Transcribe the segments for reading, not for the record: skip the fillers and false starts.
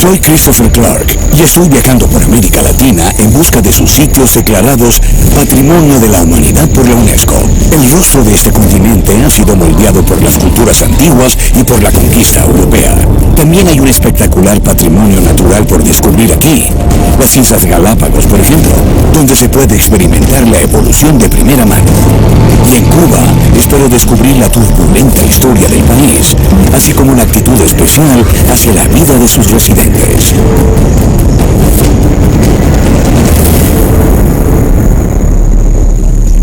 Soy Christopher Clark y estoy viajando por América Latina en busca de sus sitios declarados Patrimonio de la Humanidad por la UNESCO. El rostro de este continente ha sido moldeado por las culturas antiguas y por la conquista europea. También hay un espectacular patrimonio natural por descubrir aquí. Las Islas Galápagos, por ejemplo, donde se puede experimentar la evolución de primera mano. Y en Cuba, espero descubrir la turbulenta historia del país, así como una actitud especial hacia la vida de sus residentes.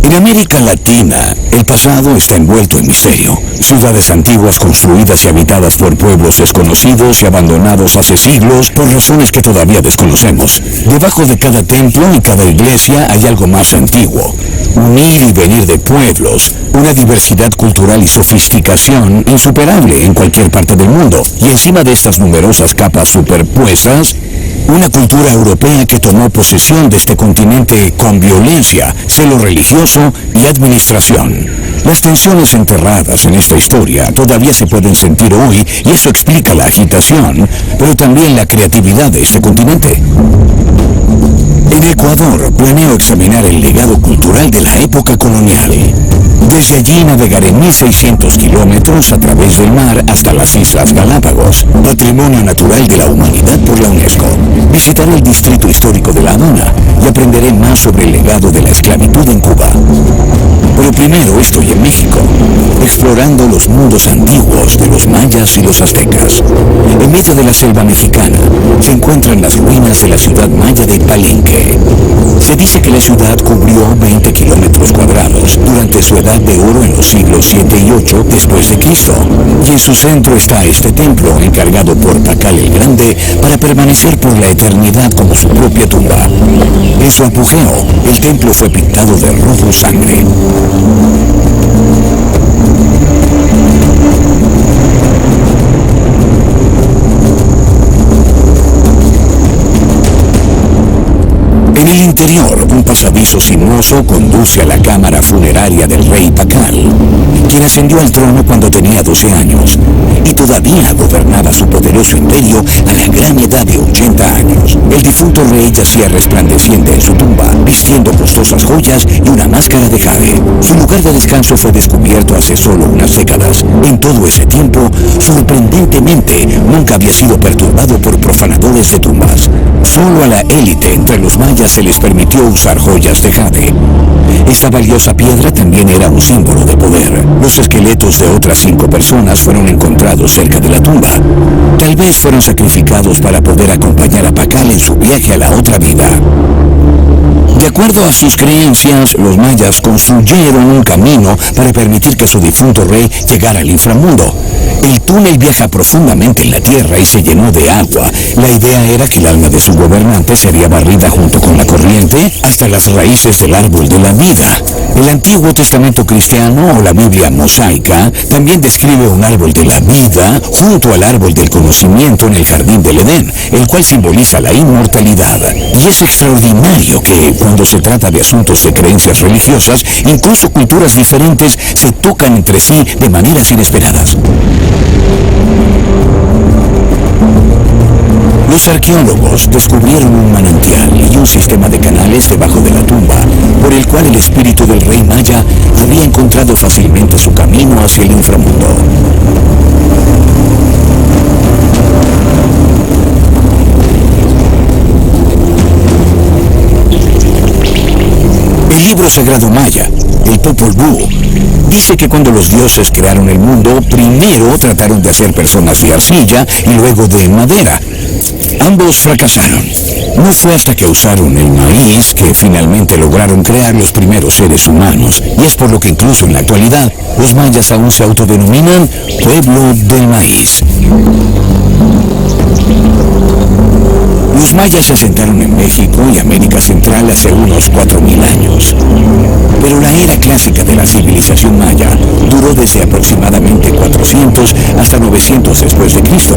En América Latina, el pasado está envuelto en misterio. Ciudades antiguas construidas y habitadas por pueblos desconocidos y abandonados hace siglos por razones que todavía desconocemos. Debajo de cada templo y cada iglesia hay algo más antiguo. Un ir y venir de pueblos, una diversidad cultural y sofisticación insuperable en cualquier parte del mundo. Y encima de estas numerosas capas superpuestas, una cultura europea que tomó posesión de este continente con violencia, celo religioso y administración. Las tensiones enterradas en esta historia todavía se pueden sentir hoy y eso explica la agitación, pero también la creatividad de este continente. En Ecuador planeo examinar el legado cultural de la época colonial. Desde allí navegaré 1.600 kilómetros a través del mar hasta las Islas Galápagos, Patrimonio Natural de la Humanidad por la UNESCO. Visitaré el distrito histórico de La Habana y aprenderé más sobre el legado de la esclavitud en Cuba. Pero primero estoy en México, explorando los mundos antiguos de los mayas y los aztecas. En medio de la selva mexicana se encuentran las ruinas de la ciudad maya de Palenque. Se dice que la ciudad cubrió 20 kilómetros cuadrados durante su edad de oro en los siglos 7 y 8 después de Cristo. Y en su centro está este templo encargado por Pacal el Grande para permanecer por la eternidad como su propia tumba. En su apogeo, el templo fue pintado de rojo sangre. En el interior, un pasadizo sinuoso conduce a la cámara funeraria del rey Pacal, quien ascendió al trono cuando tenía 12 años y todavía gobernaba su poderoso imperio a la gran edad de 80 años. El difunto rey yacía resplandeciente en su tumba, vistiendo costosas joyas y una máscara de jade. Su lugar de descanso fue descubierto hace solo unas décadas. En todo ese tiempo, sorprendentemente, nunca había sido perturbado por profanadores de tumbas. Solo a la élite entre los mayas se les permitió usar joyas de jade. Esta valiosa piedra también era un símbolo de poder. Los esqueletos de otras 5 personas fueron encontrados cerca de la tumba. Tal vez fueron sacrificados para poder acompañar a Pacal en su viaje a la otra vida. De acuerdo a sus creencias, los mayas construyeron un camino para permitir que su difunto rey llegara al inframundo. El túnel viaja profundamente en la tierra y se llenó de agua. La idea era que el alma de su gobernante sería barrida junto con la corriente hasta las raíces del árbol de la vida. El Antiguo Testamento cristiano o la Biblia mosaica también describe un árbol de la vida junto al árbol del conocimiento en el jardín del Edén, el cual simboliza la inmortalidad. Y es extraordinario que cuando se trata de asuntos de creencias religiosas, incluso culturas diferentes se tocan entre sí de maneras inesperadas. Los arqueólogos descubrieron un manantial y un sistema de canales debajo de la tumba, por el cual el espíritu del rey maya había encontrado fácilmente su camino hacia el inframundo. El libro sagrado maya, el Popol Vuh, dice que cuando los dioses crearon el mundo, primero trataron de hacer personas de arcilla y luego de madera. Ambos fracasaron. No fue hasta que usaron el maíz que finalmente lograron crear los primeros seres humanos. Y es por lo que incluso en la actualidad, los mayas aún se autodenominan pueblo del maíz. Los mayas se asentaron en México y América Central hace unos 4.000 años. Pero la era clásica de la civilización maya duró desde aproximadamente 400 hasta 900 después de Cristo.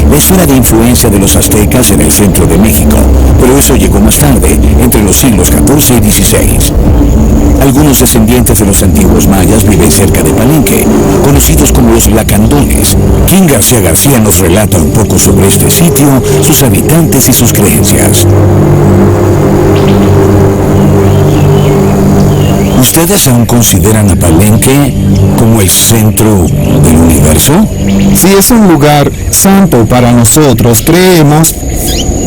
La esfera de influencia de los aztecas en el centro de México, pero eso llegó más tarde, entre los siglos XIV y XVI. Algunos descendientes de los antiguos mayas viven cerca de Palenque, conocidos como los lacandones. Kim García García nos relata un poco sobre este sitio, sus habitantes y sus creencias. ¿Ustedes aún consideran a Palenque como el centro del universo? Sí, es un lugar santo para nosotros. Creemos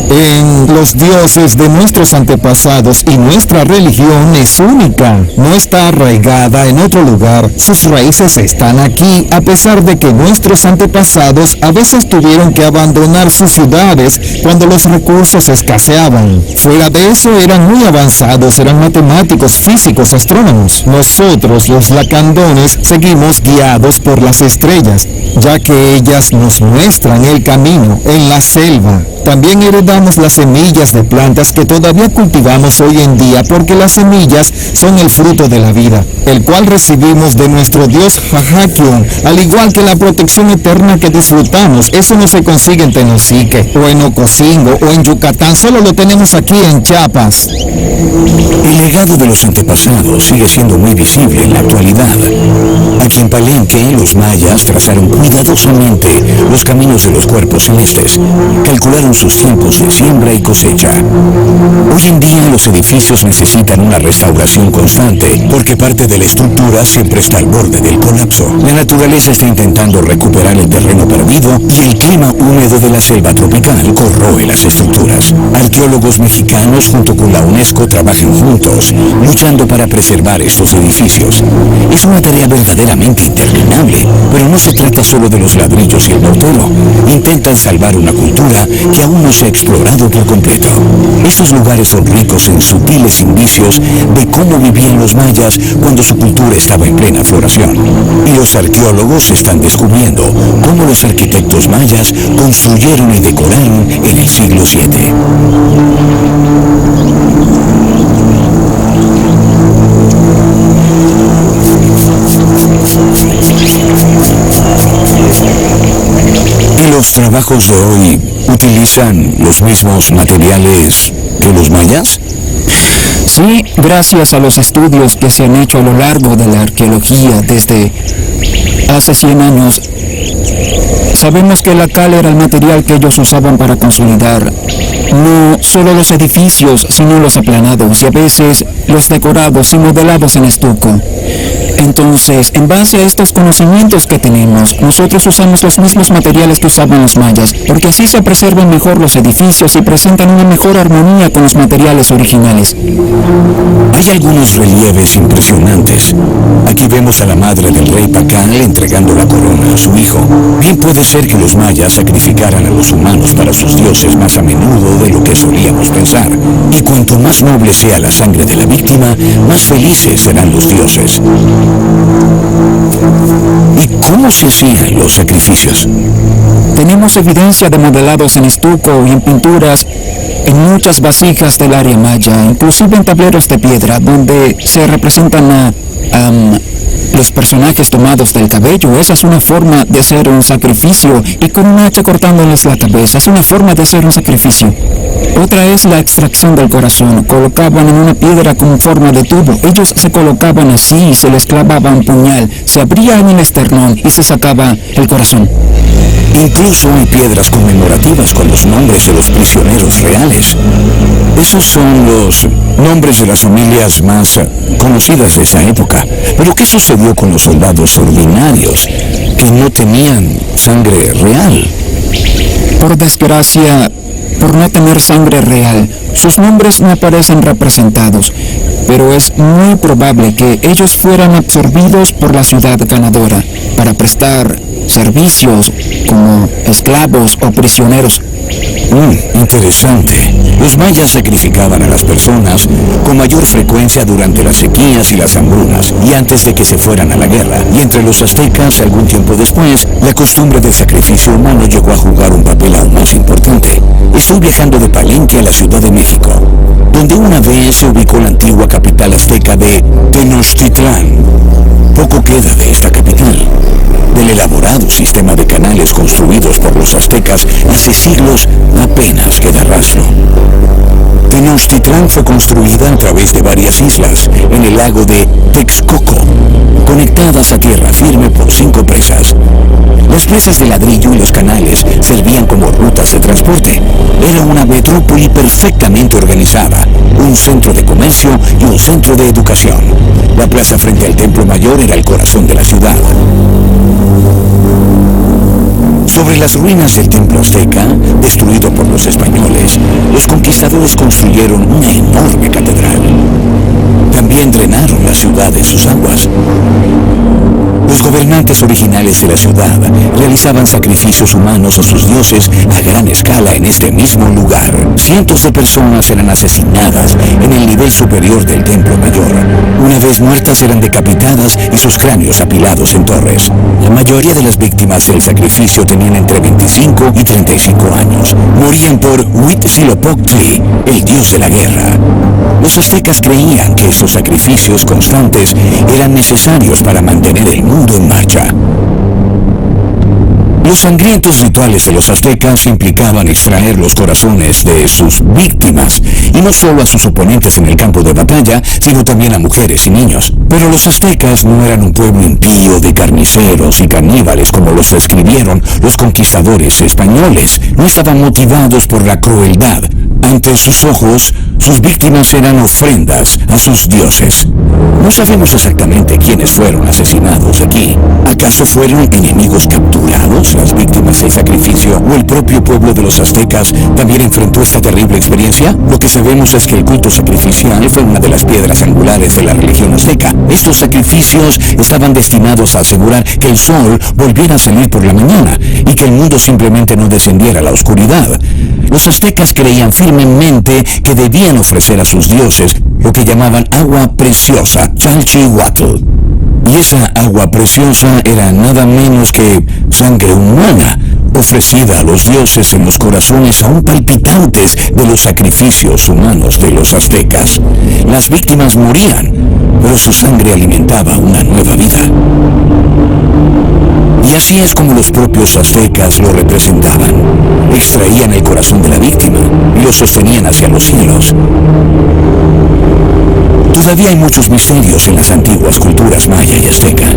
en los dioses de nuestros antepasados y nuestra religión es única, no está arraigada en otro lugar. Sus raíces están aquí, a pesar de que nuestros antepasados a veces tuvieron que abandonar sus ciudades cuando los recursos escaseaban. Fuera de eso, eran muy avanzados, eran matemáticos, físicos, astrónomos. Nosotros, los lacandones, seguimos guiados por las estrellas, ya que ellas nos muestran el camino en la selva. También heredamos las semillas de plantas que todavía cultivamos hoy en día, porque las semillas son el fruto de la vida, el cual recibimos de nuestro Dios Jajakion, al igual que la protección eterna que disfrutamos. Eso no se consigue en Tenosique, o en Ocosingo, o en Yucatán, solo lo tenemos aquí en Chiapas. El legado de los antepasados sigue siendo muy visible en la actualidad. Aquí en Palenque, los mayas trazaron cuidadosamente los caminos de los cuerpos celestes, calcularon sus tiempos de siembra y cosecha. Hoy en día los edificios necesitan una restauración constante, porque parte de la estructura siempre está al borde del colapso. La naturaleza está intentando recuperar el terreno perdido y el clima húmedo de la selva tropical corroe las estructuras. Arqueólogos mexicanos junto con la UNESCO trabajan juntos, luchando para preservar estos edificios. Es una tarea verdaderamente interminable, pero no se trata solo de los ladrillos y el mortero. Intentan salvar una cultura que aún no se ha explorado por completo. Estos lugares son ricos en sutiles indicios de cómo vivían los mayas cuando su cultura estaba en plena floración. Y los arqueólogos están descubriendo cómo los arquitectos mayas construyeron y decoraron en el siglo VII. ¿Y los trabajos de hoy utilizan los mismos materiales que los mayas? Sí, gracias a los estudios que se han hecho a lo largo de la arqueología desde hace 100 años, sabemos que la cal era el material que ellos usaban para consolidar no solo los edificios, sino los aplanados y a veces los decorados y modelados en estuco. Entonces, en base a estos conocimientos que tenemos, nosotros usamos los mismos materiales que usaban los mayas, porque así se preservan mejor los edificios y presentan una mejor armonía con los materiales originales. Hay algunos relieves impresionantes. Aquí vemos a la madre del rey Pacal entregando la corona a su hijo. Bien puede ser que los mayas sacrificaran a los humanos para sus dioses más a menudo de lo que solíamos pensar. Y cuanto más noble sea la sangre de la víctima, más felices serán los dioses. ¿Y cómo se hacían los sacrificios? Tenemos evidencia de modelados en estuco y en pinturas en muchas vasijas del área maya, inclusive en tableros de piedra, donde se representan a los personajes tomados del cabello. Esa es una forma de hacer un sacrificio, y con un hacha cortándoles la cabeza, es una forma de hacer un sacrificio. Otra es la extracción del corazón. Colocaban en una piedra con forma de tubo. Ellos se colocaban así y se les clavaba un puñal, se abría en el esternón y se sacaba el corazón. Incluso hay piedras conmemorativas con los nombres de los prisioneros reales. Esos son los nombres de las familias más conocidas de esa época. Pero ¿qué sucedió con los soldados ordinarios que no tenían sangre real? Por desgracia, por no tener sangre real, sus nombres no aparecen representados, pero es muy probable que ellos fueran absorbidos por la ciudad ganadora para prestar servicios como esclavos o prisioneros. Interesante. Los mayas sacrificaban a las personas con mayor frecuencia durante las sequías y las hambrunas y antes de que se fueran a la guerra. Y entre los aztecas, algún tiempo después, la costumbre del sacrificio humano llegó a jugar un papel aún más importante. Estoy viajando de Palenque a la Ciudad de México, donde una vez se ubicó la antigua capital azteca de Tenochtitlán. Poco queda de esta capital. Del elaborado sistema de canales construidos por los aztecas hace siglos apenas queda rastro. Tenochtitlán fue construida a través de varias islas en el lago de Texcoco, conectadas a tierra firme por 5 presas. Las presas de ladrillo y los canales servían como rutas de transporte. Era una metrópoli perfectamente organizada, un centro de comercio y un centro de educación. La plaza frente al Templo Mayor era el corazón de la ciudad. Sobre las ruinas del templo azteca, destruido por los españoles, los conquistadores construyeron una enorme catedral. También drenaron la ciudad de sus aguas. Los gobernantes originales de la ciudad realizaban sacrificios humanos a sus dioses a gran escala en este mismo lugar. Cientos de personas eran asesinadas en el nivel superior del Templo Mayor. Una vez muertas eran decapitadas y sus cráneos apilados en torres. La mayoría de las víctimas del sacrificio tenían entre 25 y 35 años. Morían por Huitzilopochtli, el dios de la guerra. Los aztecas creían que esos sacrificios constantes eran necesarios para mantener el mundo en marcha. Los sangrientos rituales de los aztecas implicaban extraer los corazones de sus víctimas, y no solo a sus oponentes en el campo de batalla, sino también a mujeres y niños. Pero los aztecas no eran un pueblo impío de carniceros y caníbales como los describieron los conquistadores españoles. No estaban motivados por la crueldad. Ante sus ojos, sus víctimas eran ofrendas a sus dioses. No sabemos exactamente quiénes fueron asesinados aquí. ¿Acaso fueron enemigos capturados, las víctimas del sacrificio, o el propio pueblo de los aztecas también enfrentó esta terrible experiencia? Lo que sabemos es que el culto sacrificial fue una de las piedras angulares de la religión azteca. Estos sacrificios estaban destinados a asegurar que el sol volviera a salir por la mañana y que el mundo simplemente no descendiera a la oscuridad. Los aztecas creían firmemente que debían ofrecer a sus dioses lo que llamaban agua preciosa, Chalchihuatl. Y esa agua preciosa era nada menos que sangre humana, ofrecida a los dioses en los corazones aún palpitantes de los sacrificios humanos de los aztecas. Las víctimas morían, pero su sangre alimentaba una nueva vida. Y así es como los propios aztecas lo representaban. Extraían el corazón de la víctima y lo sostenían hacia los cielos. Todavía hay muchos misterios en las antiguas culturas maya y azteca.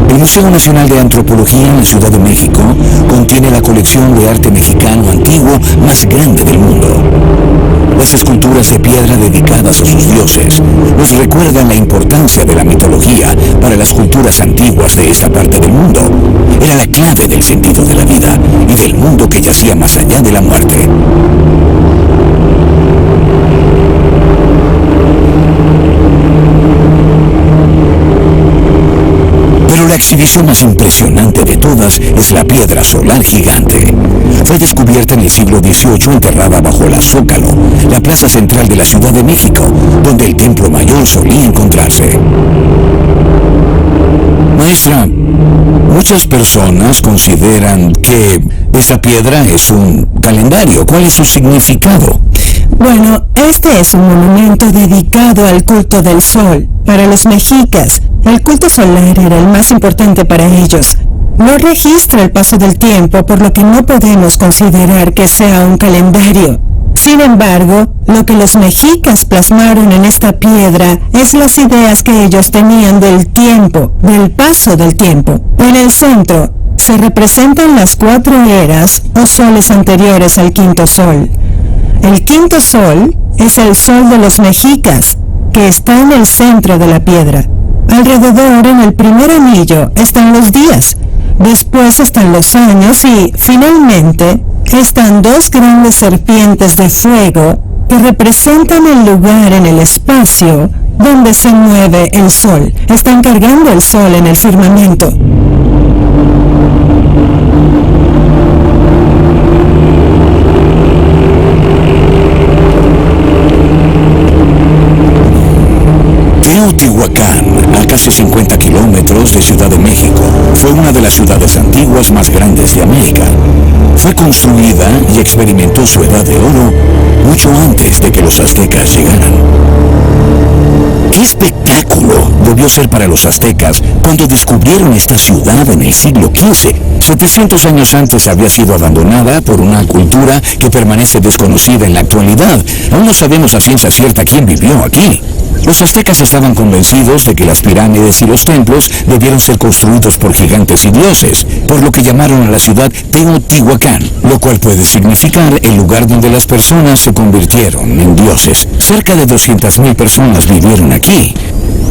El Museo Nacional de Antropología en la Ciudad de México contiene la colección de arte mexicano antiguo más grande del mundo. Las esculturas de piedra dedicadas a sus dioses nos recuerdan la importancia de la mitología para las culturas antiguas de esta parte del mundo. Era la clave del sentido de la vida y del mundo que yacía más allá de la muerte. Pero la exhibición más impresionante de todas es la piedra solar gigante. Fue descubierta en el siglo XVIII enterrada bajo la Zócalo, la plaza central de la Ciudad de México, donde el Templo Mayor solía encontrarse. Maestra, muchas personas consideran que esa piedra es un calendario. ¿Cuál es su significado? Bueno, este es un monumento dedicado al culto del sol. Para los mexicas, el culto solar era el más importante para ellos. No registra el paso del tiempo, por lo que no podemos considerar que sea un calendario. Sin embargo, lo que los mexicas plasmaron en esta piedra es las ideas que ellos tenían del tiempo, del paso del tiempo. En el centro se representan las 4 eras o soles anteriores al quinto sol. El quinto sol es el sol de los mexicas, que está en el centro de la piedra. Alrededor, en el primer anillo, están los días, después están los años y, finalmente, están 2 grandes serpientes de fuego que representan el lugar en el espacio donde se mueve el sol. Están cargando el sol en el firmamento. Teotihuacán, a casi 50 kilómetros de Ciudad de México, fue una de las ciudades antiguas más grandes de América. Fue construida y experimentó su edad de oro mucho antes de que los aztecas llegaran. ¡Qué espectáculo debió ser para los aztecas cuando descubrieron esta ciudad en el siglo XV! 700 años antes había sido abandonada por una cultura que permanece desconocida en la actualidad. Aún no sabemos a ciencia cierta quién vivió aquí. Los aztecas estaban convencidos de que las pirámides y los templos debieron ser construidos por gigantes y dioses, por lo que llamaron a la ciudad Teotihuacán, lo cual puede significar el lugar donde las personas se convirtieron en dioses. Cerca de 200.000 personas vivieron aquí.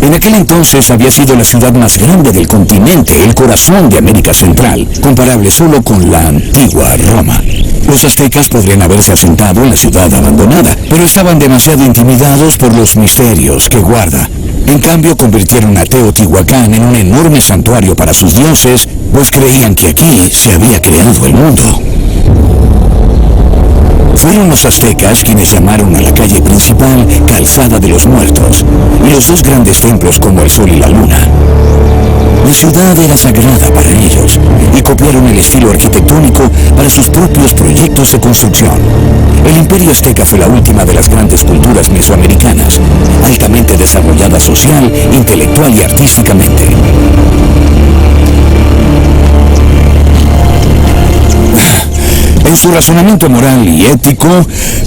En aquel entonces había sido la ciudad más grande del continente, el corazón de América Central, comparable solo con la antigua Roma. Los aztecas podrían haberse asentado en la ciudad abandonada, pero estaban demasiado intimidados por los misterios que guarda. En cambio, convirtieron a Teotihuacán en un enorme santuario para sus dioses, pues creían que aquí se había creado el mundo. Fueron los aztecas quienes llamaron a la calle principal Calzada de los Muertos, y los dos grandes templos como el Sol y la Luna. La ciudad era sagrada para ellos, y copiaron el estilo arquitectónico para sus propios proyectos de construcción. El imperio azteca fue la última de las grandes culturas mesoamericanas, altamente desarrollada social, intelectual y artísticamente. En su razonamiento moral y ético,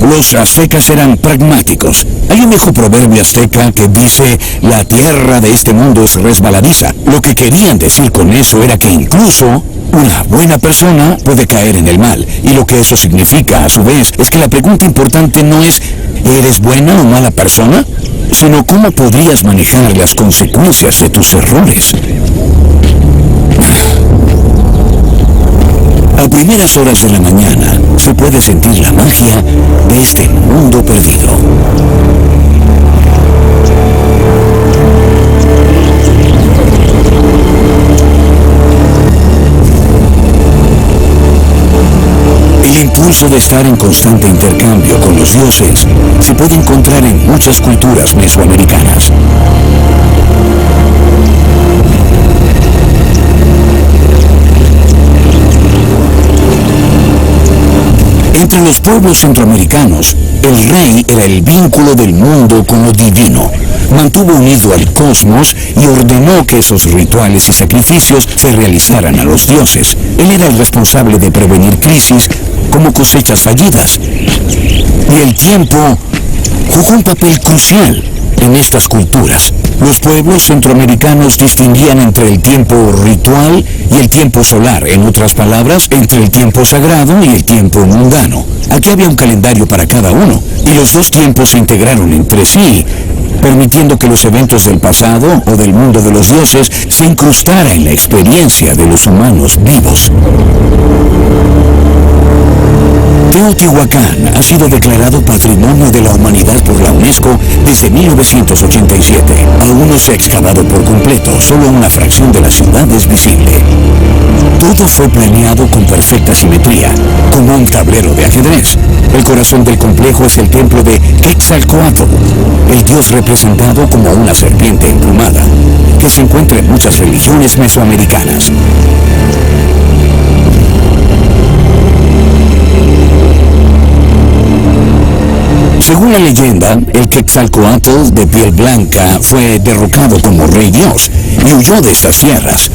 los aztecas eran pragmáticos. Hay un viejo proverbio azteca que dice: la tierra de este mundo es resbaladiza. Lo que querían decir con eso era que incluso una buena persona puede caer en el mal. Y lo que eso significa, a su vez, es que la pregunta importante no es ¿eres buena o mala persona?, sino cómo podrías manejar las consecuencias de tus errores. A primeras horas de la mañana se puede sentir la magia de este mundo perdido. El impulso de estar en constante intercambio con los dioses se puede encontrar en muchas culturas mesoamericanas. Entre los pueblos centroamericanos, el rey era el vínculo del mundo con lo divino. Mantuvo unido al cosmos y ordenó que esos rituales y sacrificios se realizaran a los dioses. Él era el responsable de prevenir crisis como cosechas fallidas. Y el tiempo jugó un papel crucial en estas culturas. Los pueblos centroamericanos distinguían entre el tiempo ritual y el tiempo solar, en otras palabras, entre el tiempo sagrado y el tiempo mundano. Aquí había un calendario para cada uno, y los dos tiempos se integraron entre sí, permitiendo que los eventos del pasado o del mundo de los dioses se incrustaran en la experiencia de los humanos vivos. Teotihuacán ha sido declarado Patrimonio de la Humanidad por la UNESCO desde 1987. Aún no se ha excavado por completo, solo una fracción de la ciudad es visible. Todo fue planeado con perfecta simetría, como un tablero de ajedrez. El corazón del complejo es el templo de Quetzalcóatl, el dios representado como una serpiente emplumada, que se encuentra en muchas religiones mesoamericanas. Según la leyenda, el Quetzalcóatl de piel blanca fue derrocado como rey dios y huyó de estas tierras.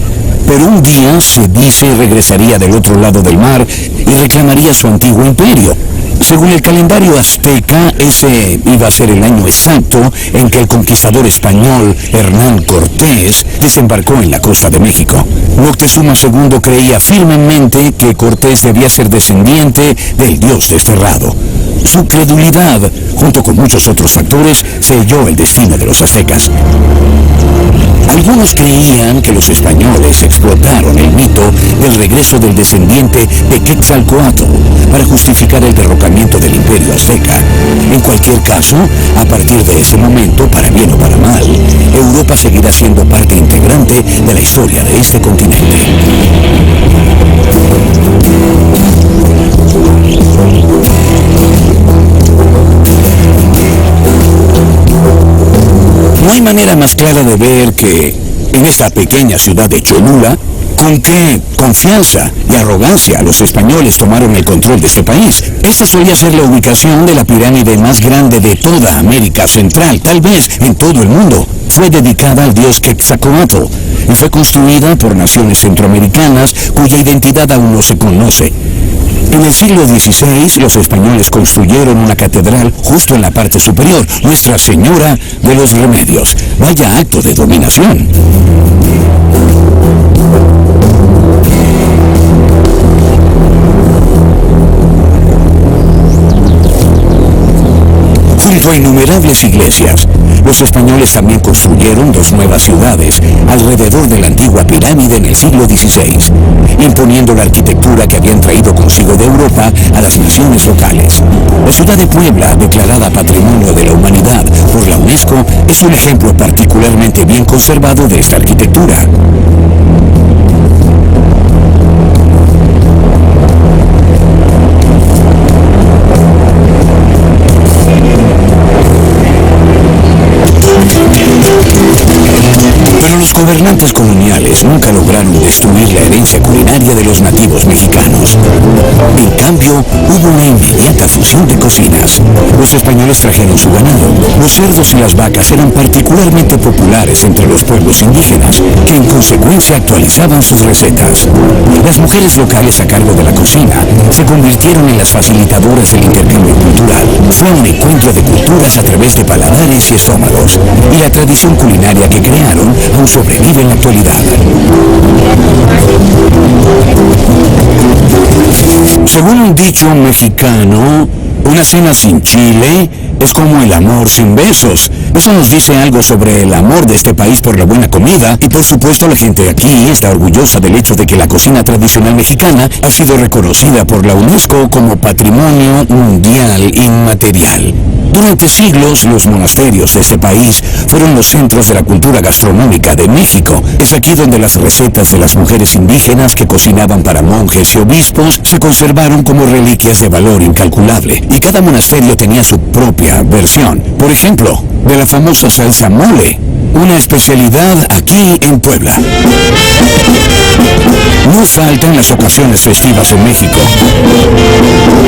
Pero un día se dice regresaría del otro lado del mar y reclamaría su antiguo imperio. Según el calendario azteca, ese iba a ser el año exacto en que el conquistador español Hernán Cortés desembarcó en la costa de México. Moctezuma II creía firmemente que Cortés debía ser descendiente del dios desterrado. Su credulidad, junto con muchos otros factores, selló el destino de los aztecas. Algunos creían que los españoles explotaron el mito del regreso del descendiente de Quetzalcóatl para justificar el derrocamiento del imperio azteca. En cualquier caso, a partir de ese momento, para bien o para mal, Europa seguirá siendo parte integrante de la historia de este continente. No hay manera más clara de ver que en esta pequeña ciudad de Cholula, con qué confianza y arrogancia los españoles tomaron el control de este país. Esta solía ser la ubicación de la pirámide más grande de toda América Central, tal vez en todo el mundo. fue dedicada al dios Quetzalcóatl y fue construida por naciones centroamericanas cuya identidad aún no se conoce. En el siglo XVI, los españoles construyeron una catedral justo en la parte superior, Nuestra Señora de los Remedios. Vaya acto de dominación. Junto a innumerables iglesias, los españoles también construyeron dos nuevas ciudades alrededor de la antigua pirámide en el siglo XVI, imponiendo la arquitectura que habían traído consigo de Europa a las naciones locales. La ciudad de Puebla, declarada Patrimonio de la Humanidad por la UNESCO, es un ejemplo particularmente bien conservado de esta arquitectura. Pero los gobernantes coloniales nunca lograron destruir la herencia culinaria de los nativos mexicanos. En cambio, hubo una inmediata fusión de cocinas. Los españoles trajeron su ganado. Los cerdos y las vacas eran particularmente populares entre los pueblos indígenas, que en consecuencia actualizaban sus recetas. Las mujeres locales a cargo de la cocina se convirtieron en las facilitadoras del intercambio cultural. Fue un encuentro de culturas a través de paladares y estómagos, y la tradición culinaria que crearon aún sobrevive en la actualidad. Según un dicho mexicano, una cena sin chile es como el amor sin besos. Eso nos dice algo sobre el amor de este país por la buena comida, y por supuesto la gente aquí está orgullosa del hecho de que la cocina tradicional mexicana ha sido reconocida por la UNESCO como Patrimonio Mundial Inmaterial. Durante siglos, los monasterios de este país fueron los centros de la cultura gastronómica de México. Es aquí donde las recetas de las mujeres indígenas que cocinaban para monjes y obispos se conservaron como reliquias de valor incalculable, y cada monasterio tenía su propia versión. Por ejemplo, de la famosa salsa mole, una especialidad aquí en Puebla. No faltan las ocasiones festivas en México.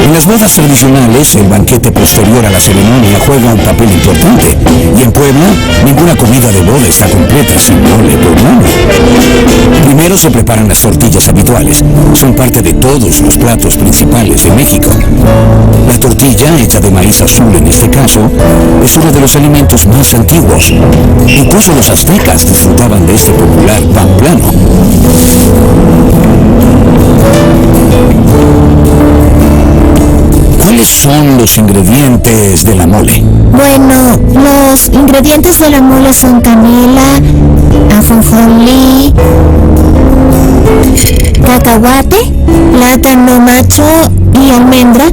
En las bodas tradicionales, el banquete posterior a la ceremonia juega un papel importante. Y en Puebla, ninguna comida de boda está completa sin mole poblano. Primero se preparan las tortillas habituales. Son parte de todos los platos principales de México. La tortilla, hecha de maíz azul en este caso, es uno de los alimentos más antiguos. Incluso los aztecas disfrutaban de este popular pan plano. ¿Cuáles son los ingredientes de la mole? Bueno, los ingredientes de la mole son canela, ajonjolí, cacahuate, plátano macho y almendra,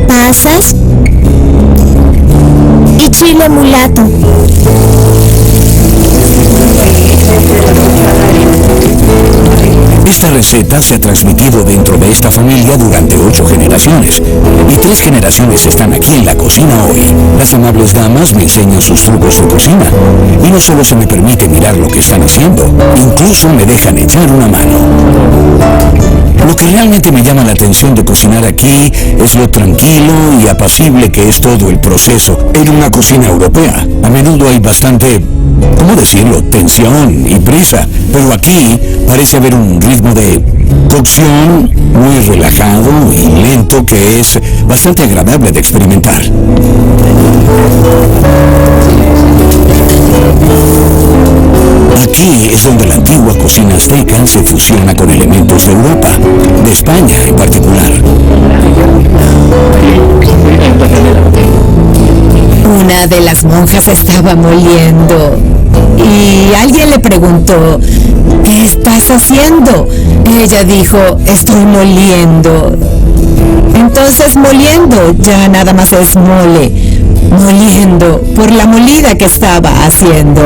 pasas y chile mulato. Esta receta se ha transmitido dentro de esta familia durante 8 generaciones, y 3 generaciones están aquí en la cocina hoy. Las amables damas me enseñan sus trucos de cocina, y no solo se me permite mirar lo que están haciendo, incluso me dejan echar una mano. Lo que realmente me llama la atención de cocinar aquí es lo tranquilo y apacible que es todo el proceso en una cocina europea. A menudo hay bastante, ¿cómo decirlo?, tensión y prisa, pero aquí parece haber un ritmo de cocción muy relajado y lento que es bastante agradable de experimentar. Aquí es donde la antigua cocina azteca se fusiona con elementos de Europa, de España en particular. Una de las monjas estaba moliendo y alguien le preguntó: ¿qué estás haciendo? Ella dijo: estoy moliendo. Entonces, moliendo ya nada más es mole, moliendo por la molida que estaba haciendo.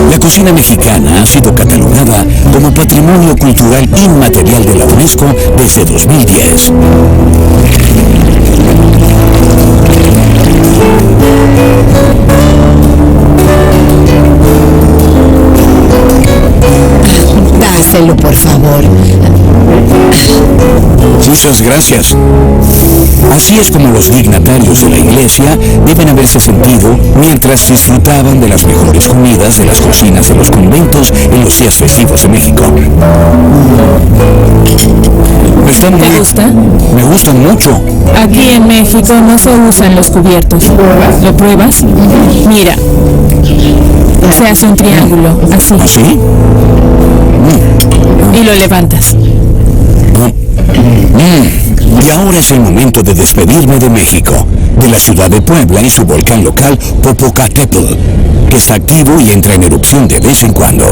La cocina mexicana ha sido catalogada como Patrimonio Cultural Inmaterial de la UNESCO desde 2010. Dáselo, por favor. Muchas gracias. Así es como los dignatarios de la iglesia deben haberse sentido mientras disfrutaban de las mejores comidas de las cocinas de los conventos en los días festivos de México. ¿Te gusta? Me gustan mucho. Aquí en México no se usan los cubiertos. ¿Lo pruebas? Mira. Se hace un triángulo, así. ¿Así? Y lo levantas. Y ahora es el momento de despedirme de México, de la ciudad de Puebla y su volcán local Popocatépetl, que está activo y entra en erupción de vez en cuando.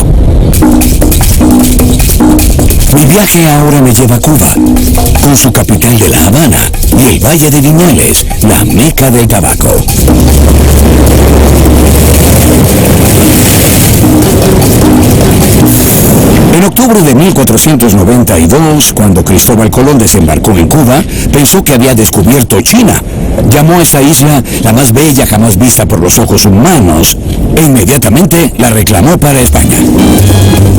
Mi viaje ahora me lleva a Cuba, con su capital de La Habana y el Valle de Viñales, la meca del tabaco. En octubre de 1492, cuando Cristóbal Colón desembarcó en Cuba, pensó que había descubierto China. Llamó a esa isla la más bella jamás vista por los ojos humanos e inmediatamente la reclamó para España.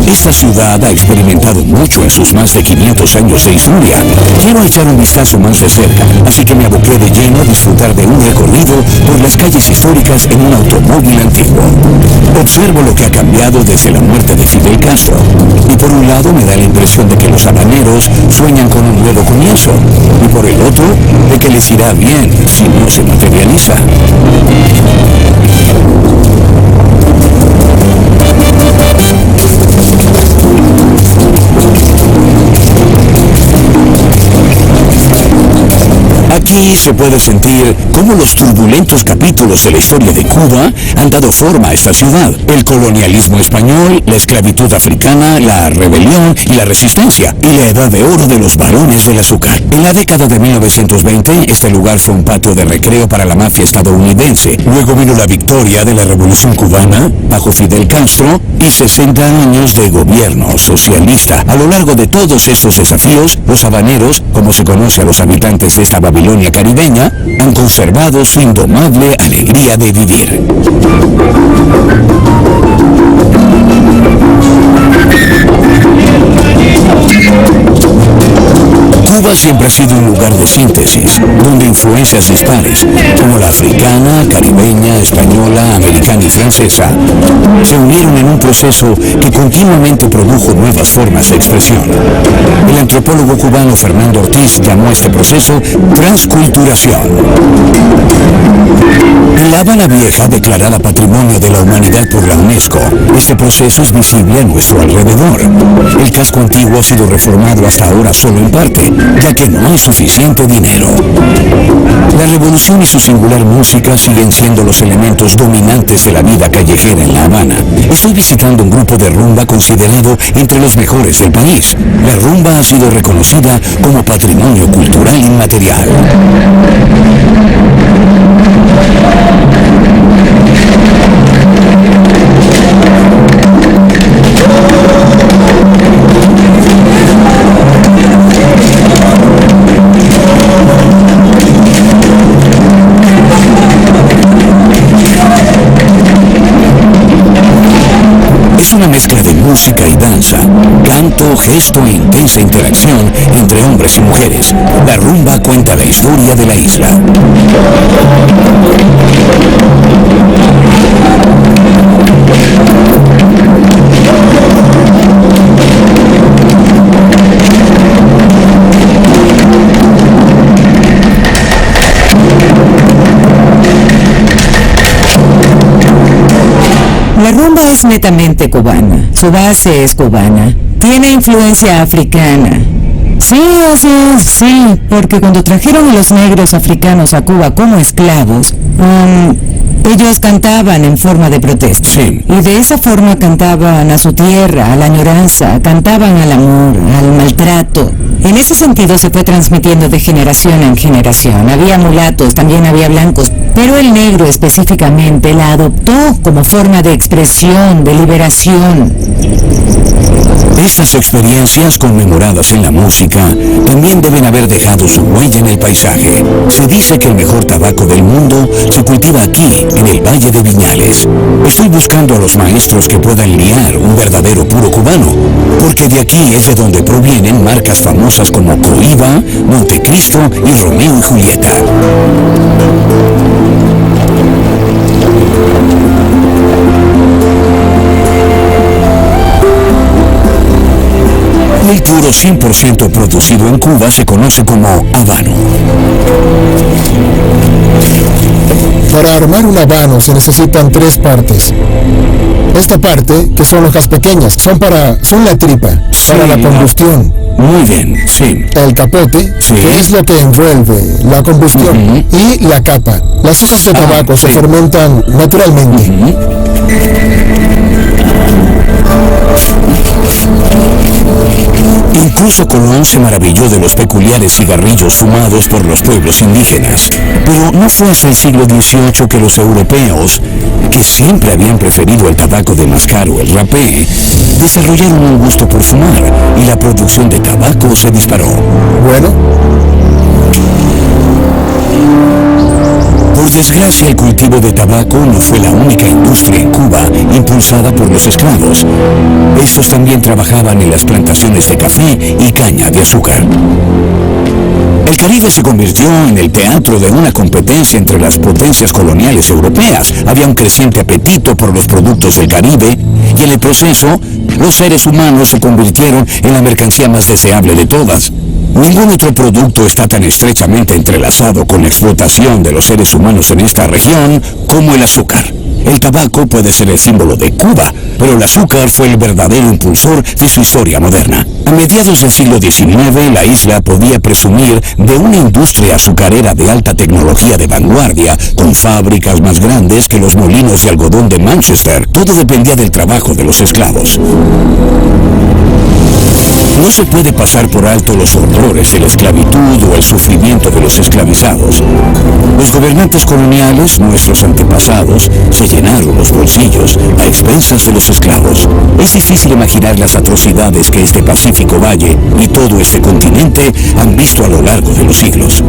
Esta ciudad ha experimentado mucho en sus más de 500 años de historia. Quiero echar un vistazo más de cerca, así que me aboqué de lleno a disfrutar de un recorrido por las calles históricas en un automóvil antiguo. Observo lo que ha cambiado desde la muerte de Fidel Castro. Y por un lado me da la impresión de que los habaneros sueñan con un nuevo comienzo, y por el otro, de que les irá bien si no se materializa. Aquí se puede sentir cómo los turbulentos capítulos de la historia de Cuba han dado forma a esta ciudad. El colonialismo español, la esclavitud africana, la rebelión y la resistencia, y la edad de oro de los barones del azúcar. En la década de 1920, este lugar fue un patio de recreo para la mafia estadounidense. Luego vino la victoria de la Revolución Cubana, bajo Fidel Castro, y 60 años de gobierno socialista. A lo largo de todos estos desafíos, los habaneros, como se conoce a los habitantes de esta Babilonia caribeña, han conservado su indomable alegría de vivir. Cuba siempre ha sido un lugar de síntesis, donde influencias dispares, como la africana, caribeña, española, americana y francesa, se unieron en un proceso que continuamente produjo nuevas formas de expresión. El antropólogo cubano Fernando Ortiz llamó a este proceso transculturación. En La Habana Vieja, declarada Patrimonio de la Humanidad por la UNESCO, este proceso es visible a nuestro alrededor. El casco antiguo ha sido reformado hasta ahora solo en parte, ya que no hay suficiente dinero. La revolución y su singular música siguen siendo los elementos dominantes de la vida callejera en La Habana. Estoy visitando un grupo de rumba considerado entre los mejores del país. La rumba ha sido reconocida como patrimonio cultural inmaterial. Es una mezcla de música y danza, canto, gesto e intensa interacción entre hombres y mujeres. La rumba cuenta la historia de la isla. La rumba es netamente cubana, su base es cubana, tiene influencia africana. Sí, así es, sí, porque cuando trajeron a los negros africanos a Cuba como esclavos, ellos cantaban en forma de protesta. Sí. Y de esa forma cantaban a su tierra, a la añoranza, cantaban al amor, al maltrato. En ese sentido se fue transmitiendo de generación en generación. Había mulatos, también había blancos, pero el negro específicamente la adoptó como forma de expresión, de liberación. Estas experiencias conmemoradas en la música también deben haber dejado su huella en el paisaje. Se dice que el mejor tabaco del mundo se cultiva aquí, en el Valle de Viñales. Estoy buscando a los maestros que puedan liar un verdadero puro cubano, porque de aquí es de donde provienen marcas famosas como Cohiba, Montecristo y Romeo y Julieta. El puro 100% producido en Cuba se conoce como habano. Para armar un habano se necesitan 3 partes. Esta parte, que son hojas pequeñas, son la tripa, Sí, para la combustión. Muy bien, sí. El capote, Sí. que es lo que envuelve la combustión, y la capa. Las hojas de tabaco se sí. fermentan naturalmente. Incluso Colón se maravilló de los peculiares cigarrillos fumados por los pueblos indígenas. Pero no fue hasta el siglo XVIII que los europeos, que siempre habían preferido el tabaco de mascar o el rapé, desarrollaron un gusto por fumar y la producción de tabaco se disparó. Bueno, Por desgracia, el cultivo de tabaco no fue la única industria en Cuba impulsada por los esclavos. Estos también trabajaban en las plantaciones de café y caña de azúcar. El Caribe se convirtió en el teatro de una competencia entre las potencias coloniales europeas. Había un creciente apetito por los productos del Caribe y en el proceso, los seres humanos se convirtieron en la mercancía más deseable de todas. Ningún otro producto está tan estrechamente entrelazado con la explotación de los seres humanos en esta región como el azúcar. El tabaco puede ser el símbolo de Cuba, pero el azúcar fue el verdadero impulsor de su historia moderna. A mediados del siglo XIX, la isla podía presumir de una industria azucarera de alta tecnología de vanguardia, con fábricas más grandes que los molinos de algodón de Manchester. Todo dependía del trabajo de los esclavos. No se puede pasar por alto los horrores de la esclavitud o el sufrimiento de los esclavizados. Los gobernantes coloniales, nuestros antepasados, se llenaron los bolsillos a expensas de los esclavos. Es difícil imaginar las atrocidades que este Pacífico Valle y todo este continente han visto a lo largo de los siglos.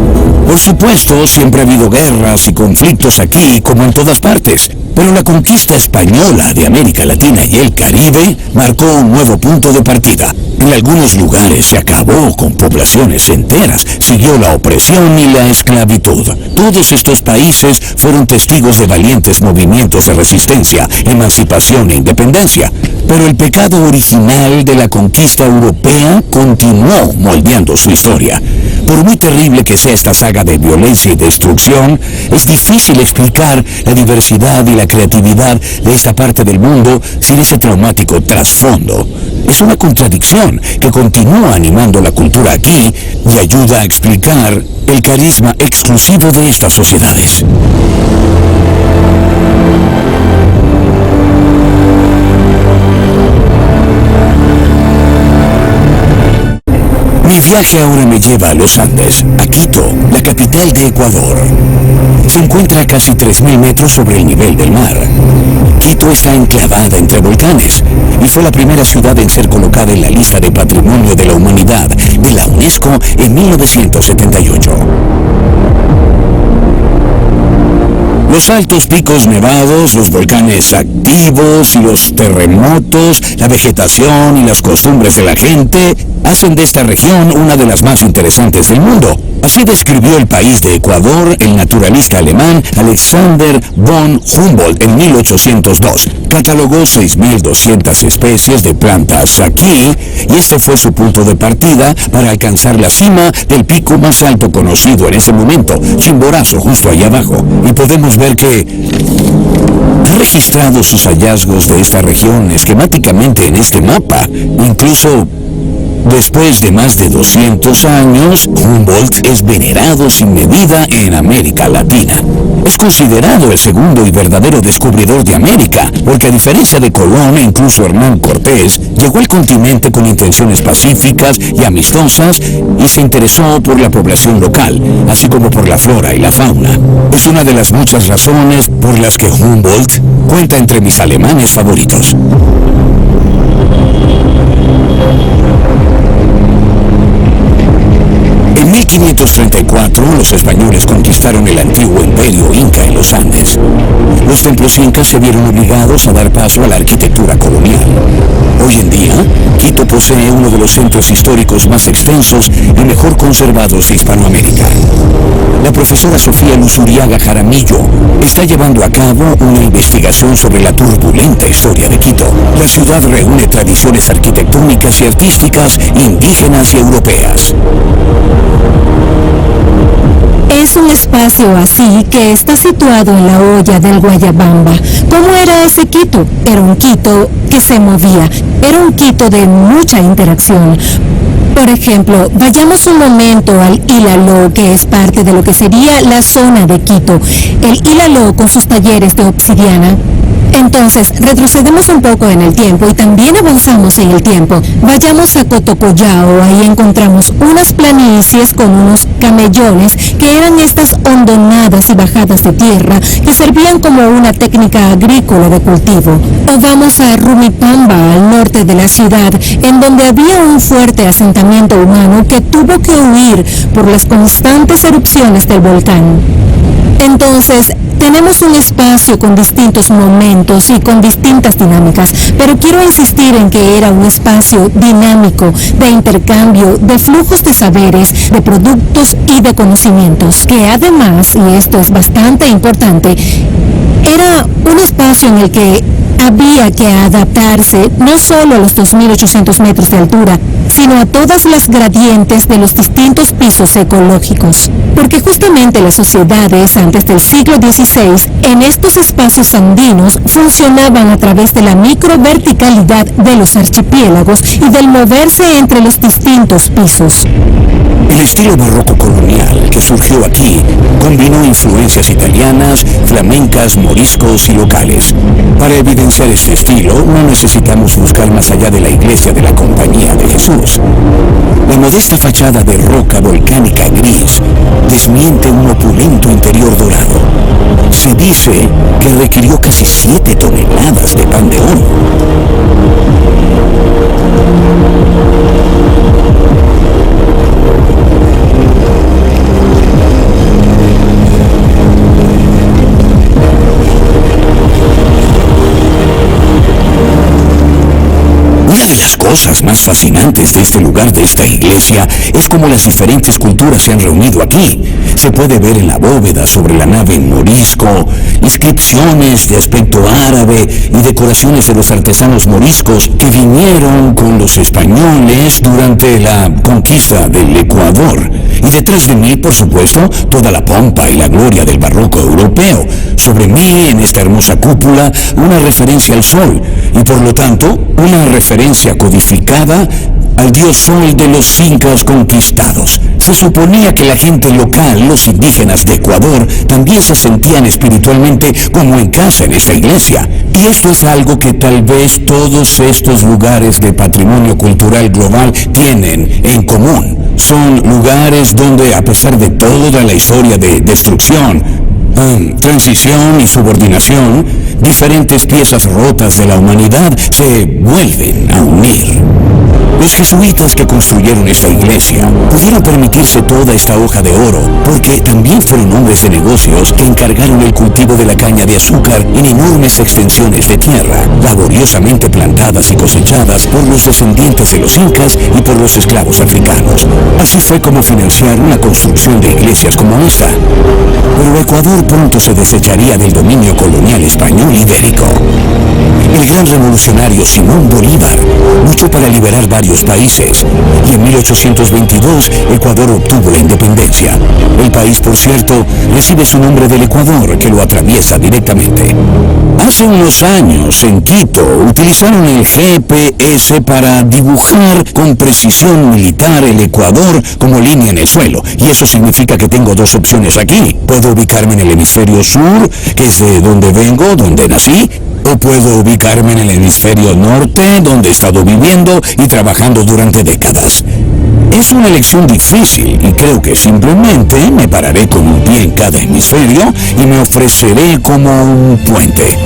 Por supuesto, siempre ha habido guerras y conflictos aquí como en todas partes, pero la conquista española de América Latina y el Caribe marcó un nuevo punto de partida. En algunos lugares se acabó con poblaciones enteras, siguió la opresión y la esclavitud. Todos estos países fueron testigos de valientes movimientos de resistencia, emancipación e independencia. Pero el pecado original de la conquista europea continuó moldeando su historia. Por muy terrible que sea esta saga de violencia y destrucción, es difícil explicar la diversidad y la creatividad de esta parte del mundo sin ese traumático trasfondo. Es una contradicción que continúa animando la cultura aquí y ayuda a explicar el carisma exclusivo de estas sociedades. Mi viaje ahora me lleva a los Andes, a Quito, la capital de Ecuador. Se encuentra a casi 3.000 metros sobre el nivel del mar. Quito está enclavada entre volcanes y fue la primera ciudad en ser colocada en la lista de Patrimonio de la Humanidad de la UNESCO en 1978. Los altos picos nevados, los volcanes activos y los terremotos, la vegetación y las costumbres de la gente hacen de esta región una de las más interesantes del mundo. Así describió el país de Ecuador el naturalista alemán Alexander von Humboldt en 1802. Catalogó 6.200 especies de plantas aquí y este fue su punto de partida para alcanzar la cima del pico más alto conocido en ese momento, Chimborazo, justo allá abajo. Y podemos ver que ha registrado sus hallazgos de esta región esquemáticamente en este mapa. Incluso después de más de 200 años, Humboldt es venerado sin medida en América Latina. Es considerado el segundo y verdadero descubridor de América, porque a diferencia de Colón e incluso Hernán Cortés, llegó al continente con intenciones pacíficas y amistosas y se interesó por la población local, así como por la flora y la fauna. Es una de las muchas razones por las que Humboldt cuenta entre mis alemanes favoritos. En En 1534, los españoles conquistaron el antiguo imperio inca en los Andes. Los templos incas se vieron obligados a dar paso a la arquitectura colonial. Hoy en día, Quito posee uno de los centros históricos más extensos y mejor conservados de Hispanoamérica. La profesora Sofía Luzuriaga Jaramillo está llevando a cabo una investigación sobre la turbulenta historia de Quito. La ciudad reúne tradiciones arquitectónicas y artísticas indígenas y europeas. Es un espacio así que está situado en la hoya del Guayabamba. ¿Cómo era ese Quito? Era un Quito que se movía, era un Quito de mucha interacción. Por ejemplo, vayamos un momento al Ilaló, que es parte de lo que sería la zona de Quito. El Ilaló con sus talleres de obsidiana. Entonces, retrocedemos un poco en el tiempo y también avanzamos en el tiempo. Vayamos a Cotocollao, ahí encontramos unas planicies con unos camellones que eran estas hondonadas y bajadas de tierra que servían como una técnica agrícola de cultivo. O vamos a Rumipamba, al norte de la ciudad, en donde había un fuerte asentamiento humano que tuvo que huir por las constantes erupciones del volcán. Entonces, tenemos un espacio con distintos momentos y con distintas dinámicas, pero quiero insistir en que era un espacio dinámico, de intercambio, de flujos de saberes, de productos y de conocimientos, que además, y esto es bastante importante, era un espacio en el que había que adaptarse no solo a los 2.800 metros de altura, sino a todas las gradientes de los distintos pisos ecológicos. Porque justamente las sociedades antes del siglo XVI en estos espacios andinos funcionaban a través de la microverticalidad de los archipiélagos y del moverse entre los distintos pisos. El estilo barroco colonial que surgió aquí combinó influencias italianas, flamencas, moriscos y locales. Para evidenciar este estilo, no necesitamos buscar más allá de la iglesia de la Compañía de Jesús. La modesta fachada de roca volcánica gris desmiente un opulento interior dorado. Se dice que requirió casi 7 toneladas de pan de oro. Una de las cosas más fascinantes de este lugar, de esta iglesia, es cómo las diferentes culturas se han reunido aquí. Se puede ver en la bóveda sobre la nave morisco, inscripciones de aspecto árabe y decoraciones de los artesanos moriscos que vinieron con los españoles durante la conquista del Ecuador. Y detrás de mí, por supuesto, toda la pompa y la gloria del barroco europeo. Sobre mí, en esta hermosa cúpula, una referencia al sol y por lo tanto, una referencia codificada al dios sol de los incas conquistados. Se suponía que la gente local, los indígenas de Ecuador, también se sentían espiritualmente como en casa en esa iglesia. Y esto es algo que tal vez todos estos lugares de patrimonio cultural global tienen en común. Son lugares donde, a pesar de toda la historia de destrucción, transición y subordinación, diferentes piezas rotas de la humanidad se vuelven a unir. Los jesuitas que construyeron esta iglesia pudieron permitirse toda esta hoja de oro porque también fueron hombres de negocios que encargaron el cultivo de la caña de azúcar en enormes extensiones de tierra, laboriosamente plantadas y cosechadas por los descendientes de los incas y por los esclavos africanos. Así fue como financiaron la construcción de iglesias como esta. Pero Ecuador pronto se desecharía del dominio colonial español ibérico. El gran revolucionario Simón Bolívar luchó para liberar varios países y en 1822 Ecuador obtuvo la independencia. El país, por cierto, recibe su nombre del Ecuador, que lo atraviesa directamente. Hace unos años, en Quito, utilizaron el GPS para dibujar con precisión militar el Ecuador como línea en el suelo. Y eso significa que tengo dos opciones aquí. Puedo ubicarme en el hemisferio sur, que es de donde vengo, donde nací, o puedo ubicarme en el hemisferio norte, donde he estado viviendo y trabajando durante décadas. Es una elección difícil y creo que simplemente me pararé con un pie en cada hemisferio y me ofreceré como un puente.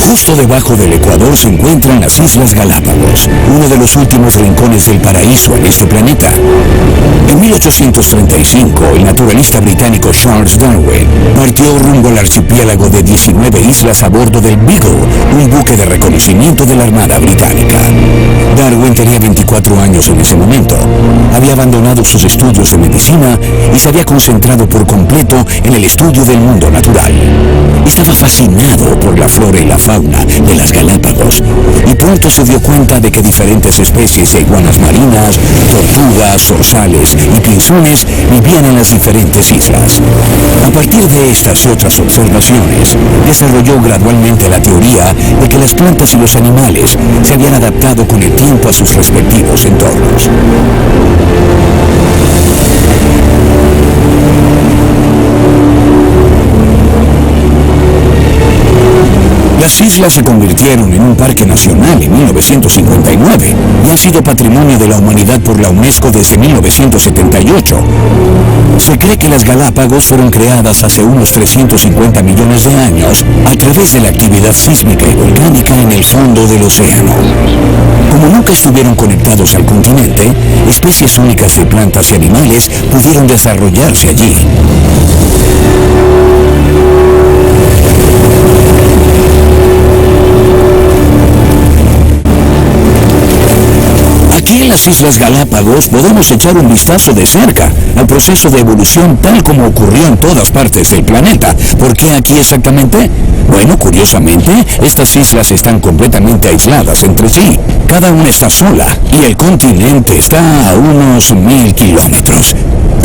Justo debajo del Ecuador se encuentran las Islas Galápagos, uno de los últimos rincones del paraíso en este planeta. En 1835, el naturalista británico Charles Darwin partió rumbo al archipiélago de 19 islas a bordo del Beagle, un buque de reconocimiento de la Armada Británica. Darwin tenía 24 años en ese momento. Había abandonado sus estudios de medicina y se había concentrado por completo en el estudio del mundo natural. Estaba fascinado por la flora y la fauna de las Galápagos y pronto se dio cuenta de que diferentes especies de iguanas marinas, tortugas, zorzales y pinzones vivían en las diferentes islas. A partir de estas y otras observaciones, desarrolló gradualmente la teoría de que las plantas y los animales se habían adaptado con el tiempo a sus respectivos entornos. Las islas se convirtieron en un parque nacional en 1959 y han sido patrimonio de la humanidad por la UNESCO desde 1978. Se cree que las Galápagos fueron creadas hace unos 350 millones de años a través de la actividad sísmica y volcánica en el fondo del océano. Como nunca estuvieron conectados al continente, especies únicas de plantas y animales pudieron desarrollarse allí. Aquí en las Islas Galápagos podemos echar un vistazo de cerca al proceso de evolución tal como ocurrió en todas partes del planeta. ¿Por qué aquí exactamente? Bueno, curiosamente, estas islas están completamente aisladas entre sí. Cada una está sola y el continente está a unos 1000 kilómetros.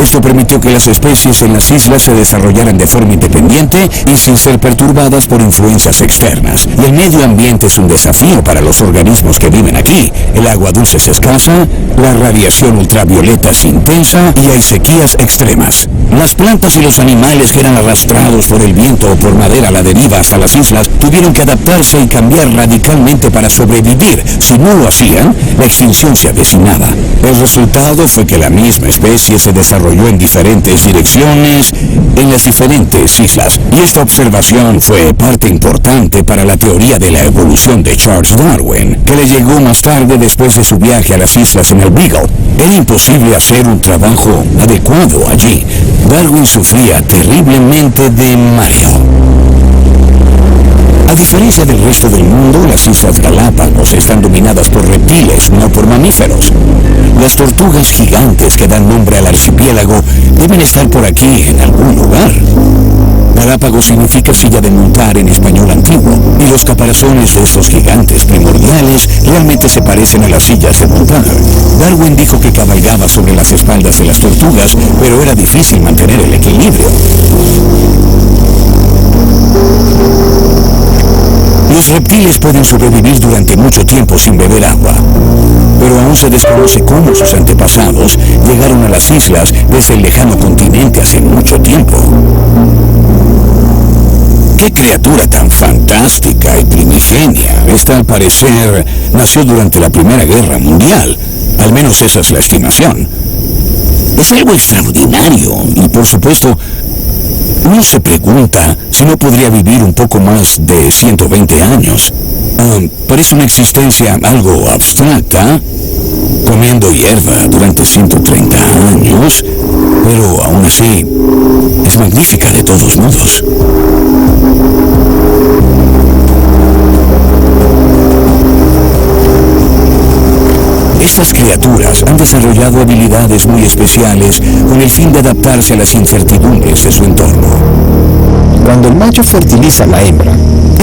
Esto permitió que las especies en las islas se desarrollaran de forma independiente y sin ser perturbadas por influencias externas. Y el medio ambiente es un desafío para los organismos que viven aquí. El agua dulce es escasa, la radiación ultravioleta es intensa y hay sequías extremas. Las plantas y los animales que eran arrastrados por el viento o por madera a la deriva hasta las islas tuvieron que adaptarse y cambiar radicalmente para sobrevivir. Si no lo hacían, la extinción se avecinaba. El resultado fue que la misma especie se desarrolló en diferentes direcciones en las diferentes islas. Y esta observación fue parte importante para la teoría de la evolución de Charles Darwin, que le llegó más tarde después de su viaje a las islas en el Beagle. Era imposible hacer un trabajo adecuado allí. Darwin sufría terriblemente de mareo. A diferencia del resto del mundo, las Islas Galápagos están dominadas por reptiles, no por mamíferos. Las tortugas gigantes que dan nombre al archipiélago deben estar por aquí en algún lugar. Galápagos significa silla de montar en español antiguo, y los caparazones de estos gigantes primordiales realmente se parecen a las sillas de montar. Darwin dijo que cabalgaba sobre las espaldas de las tortugas, pero era difícil mantener el equilibrio. Los reptiles pueden sobrevivir durante mucho tiempo sin beber agua, pero aún se desconoce cómo sus antepasados llegaron a las islas desde el lejano continente hace mucho tiempo. ¡Qué criatura tan fantástica y primigenia! Esta, al parecer, nació durante la Primera Guerra Mundial. Al menos esa es la estimación. Es algo extraordinario y, por supuesto, uno se pregunta si no podría vivir un poco más de 120 años. Parece una existencia algo abstracta, comiendo hierba durante 130 años, pero aún así es magnífica de todos modos. Estas criaturas han desarrollado habilidades muy especiales con el fin de adaptarse a las incertidumbres de su entorno. Cuando el macho fertiliza a la hembra,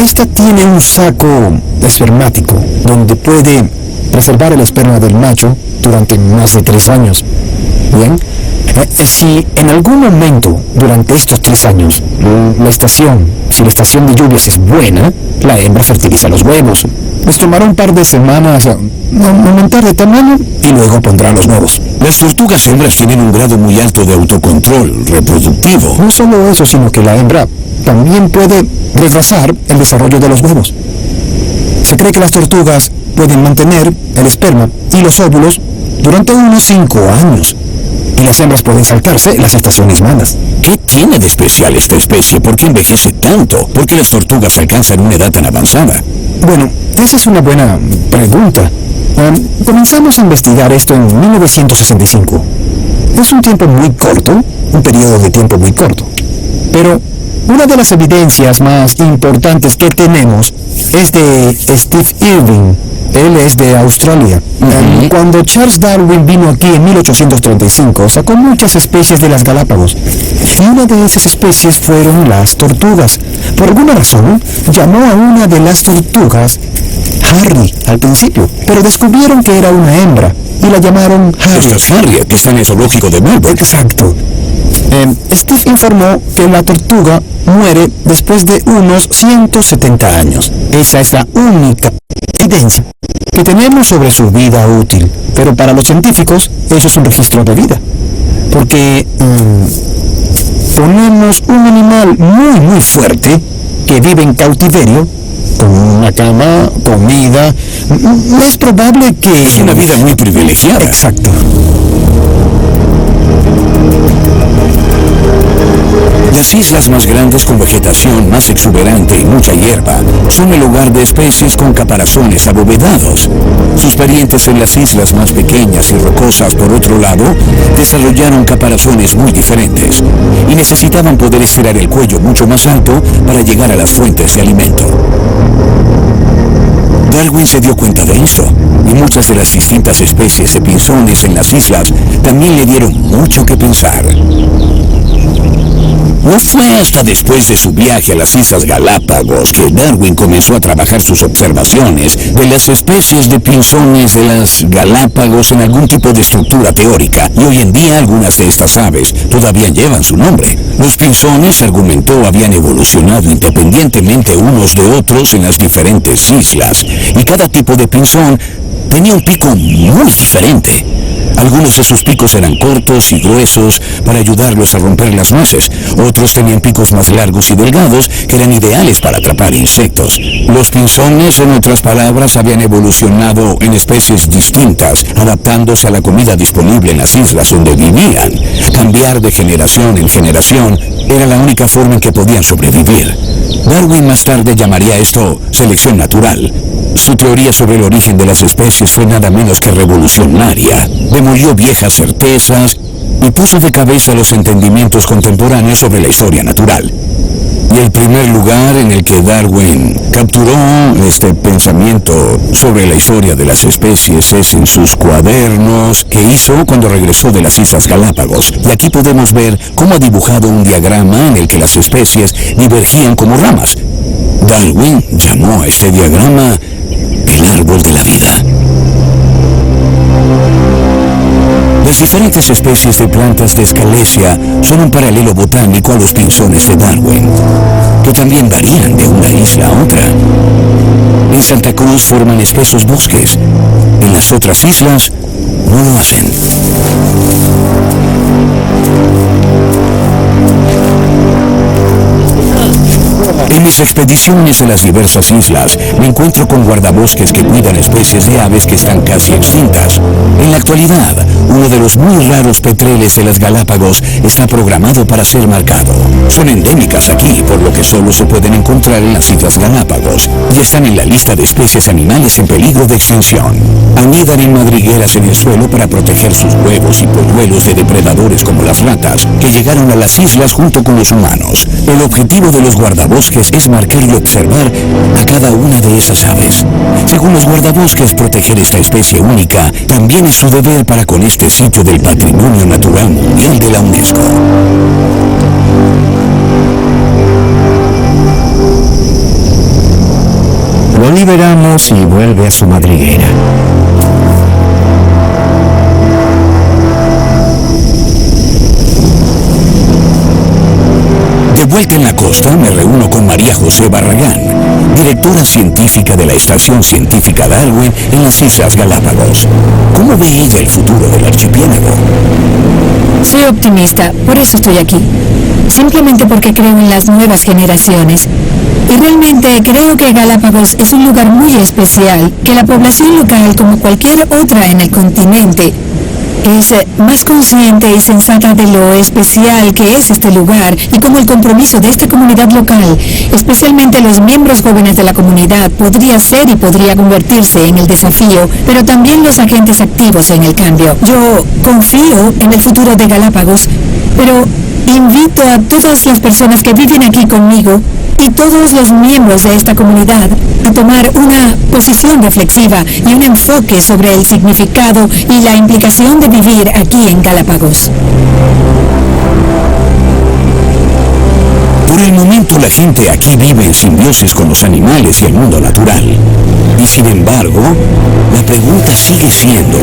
esta tiene un saco espermático donde puede preservar el esperma del macho durante más de 3 años. Bien, si en algún momento durante estos 3 años si la estación de lluvias es buena, la hembra fertiliza los huevos. Les tomará un par de semanas aumentar de tamaño y luego pondrá los nuevos. Las tortugas hembras tienen un grado muy alto de autocontrol reproductivo. No solo eso, sino que la hembra también puede retrasar el desarrollo de los huevos. Se cree que las tortugas pueden mantener el esperma y los óvulos durante unos 5 años. y las hembras pueden saltarse las estaciones malas. ¿Qué tiene de especial esta especie? ¿Por qué envejece tanto? ¿Por qué las tortugas alcanzan una edad tan avanzada? Bueno, esa es una buena pregunta. Comenzamos a investigar esto en 1965. Es un tiempo muy corto, un periodo de tiempo muy corto. Pero una de las evidencias más importantes que tenemos es de Steve Irwin. Él es de Australia. Cuando Charles Darwin vino aquí en 1835, sacó muchas especies de las Galápagos. Y una de esas especies fueron las tortugas. Por alguna razón, llamó a una de las tortugas Harry al principio, pero descubrieron que era una hembra y la llamaron Harriet. Esta es Harriet, que está en el zoológico de Melbourne. Exacto. Steve informó que la tortuga muere después de unos 170 años. Esa es la única evidencia que tenemos sobre su vida útil. Pero para los científicos, eso es un registro de vida. Porque ponemos un animal muy fuerte que vive en cautiverio, con una cama, comida. Es probable que... Es una vida muy privilegiada. Exacto. Las islas más grandes con vegetación más exuberante y mucha hierba son el hogar de especies con caparazones abovedados. Sus parientes en las islas más pequeñas y rocosas, por otro lado, desarrollaron caparazones muy diferentes y necesitaban poder estirar el cuello mucho más alto para llegar a las fuentes de alimento. Darwin se dio cuenta de esto, y muchas de las distintas especies de pinzones en las islas también le dieron mucho que pensar. No fue hasta después de su viaje a las Islas Galápagos que Darwin comenzó a trabajar sus observaciones de las especies de pinzones de las Galápagos en algún tipo de estructura teórica, y hoy en día algunas de estas aves todavía llevan su nombre. Los pinzones, argumentó, habían evolucionado independientemente unos de otros en las diferentes islas, y cada tipo de pinzón tenía un pico muy diferente. Algunos de sus picos eran cortos y gruesos para ayudarlos a romper las nueces. Otros tenían picos más largos y delgados que eran ideales para atrapar insectos. Los pinzones, en otras palabras, habían evolucionado en especies distintas, adaptándose a la comida disponible en las islas donde vivían. Cambiar de generación en generación era la única forma en que podían sobrevivir. Darwin más tarde llamaría esto selección natural. Su teoría sobre el origen de las especies fue nada menos que revolucionaria. Demolió viejas certezas y puso de cabeza los entendimientos contemporáneos sobre la historia natural. Y el primer lugar en el que Darwin capturó este pensamiento sobre la historia de las especies es en sus cuadernos que hizo cuando regresó de las Islas Galápagos. Y aquí podemos ver cómo ha dibujado un diagrama en el que las especies divergían como ramas. Darwin llamó a este diagrama el árbol de la vida. Las diferentes especies de plantas de escalesia son un paralelo botánico a los pinzones de Darwin, que también varían de una isla a otra. En Santa Cruz forman espesos bosques, en las otras islas no lo hacen. En mis expediciones a las diversas islas, me encuentro con guardabosques que cuidan especies de aves que están casi extintas. En la actualidad, uno de los muy raros petreles de las Galápagos está programado para ser marcado. Son endémicas aquí, por lo que solo se pueden encontrar en las Islas Galápagos, y están en la lista de especies animales en peligro de extinción. Anidan en madrigueras en el suelo para proteger sus huevos y polluelos de depredadores como las ratas, que llegaron a las islas junto con los humanos. El objetivo de los guardabosques es marcar y observar a cada una de esas aves. Según los guardabosques, proteger esta especie única también es su deber para con este sitio del Patrimonio Natural Mundial de la UNESCO. Lo liberamos y vuelve a su madriguera. De vuelta en la costa, me reúno con María José Barragán, directora científica de la Estación Científica Darwin en las Islas Galápagos. ¿Cómo ve ella el futuro del archipiélago? Soy optimista, por eso estoy aquí. Simplemente porque creo en las nuevas generaciones. Y realmente creo que Galápagos es un lugar muy especial, que la población local, como cualquier otra en el continente, es más consciente y sensata de lo especial que es este lugar y cómo el compromiso de esta comunidad local, especialmente los miembros jóvenes de la comunidad, podría ser y podría convertirse en el desafío, pero también los agentes activos en el cambio. Yo confío en el futuro de Galápagos, pero invito a todas las personas que viven aquí conmigo y todos los miembros de esta comunidad a tomar una posición reflexiva y un enfoque sobre el significado y la implicación de vivir aquí en Galápagos. Por el momento la gente aquí vive en simbiosis con los animales y el mundo natural. Y sin embargo, la pregunta sigue siendo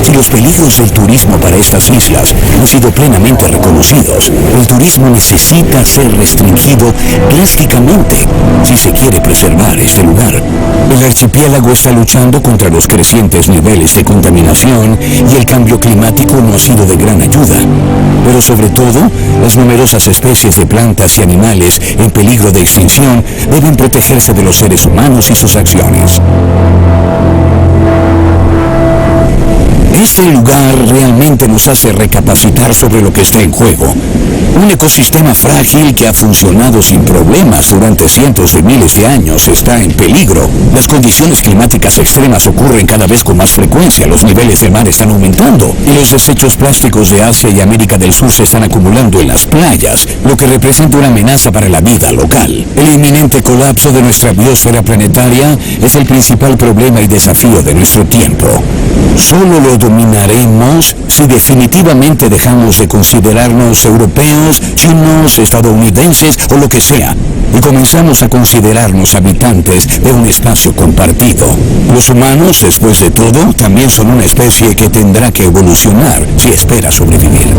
si los peligros del turismo para estas islas han sido plenamente reconocidos. El turismo necesita ser restringido drásticamente si se quiere preservar este lugar. El archipiélago está luchando contra los crecientes niveles de contaminación y el cambio climático no ha sido de gran ayuda. Pero sobre todo, las numerosas especies de plantas y animales en peligro de extinción deben protegerse de los seres humanos y sus acciones. Este lugar realmente nos hace recapacitar sobre lo que está en juego. Un ecosistema frágil que ha funcionado sin problemas durante cientos de miles de años está en peligro. Las condiciones climáticas extremas ocurren cada vez con más frecuencia, los niveles del mar están aumentando y los desechos plásticos de Asia y América del Sur se están acumulando en las playas, lo que representa una amenaza para la vida local. El inminente colapso de nuestra biosfera planetaria es el principal problema y desafío de nuestro tiempo. Solo lo dominaremos si definitivamente dejamos de considerarnos europeos, chinos, estadounidenses o lo que sea, y comenzamos a considerarnos habitantes de un espacio compartido. Los humanos, después de todo, también son una especie que tendrá que evolucionar si espera sobrevivir.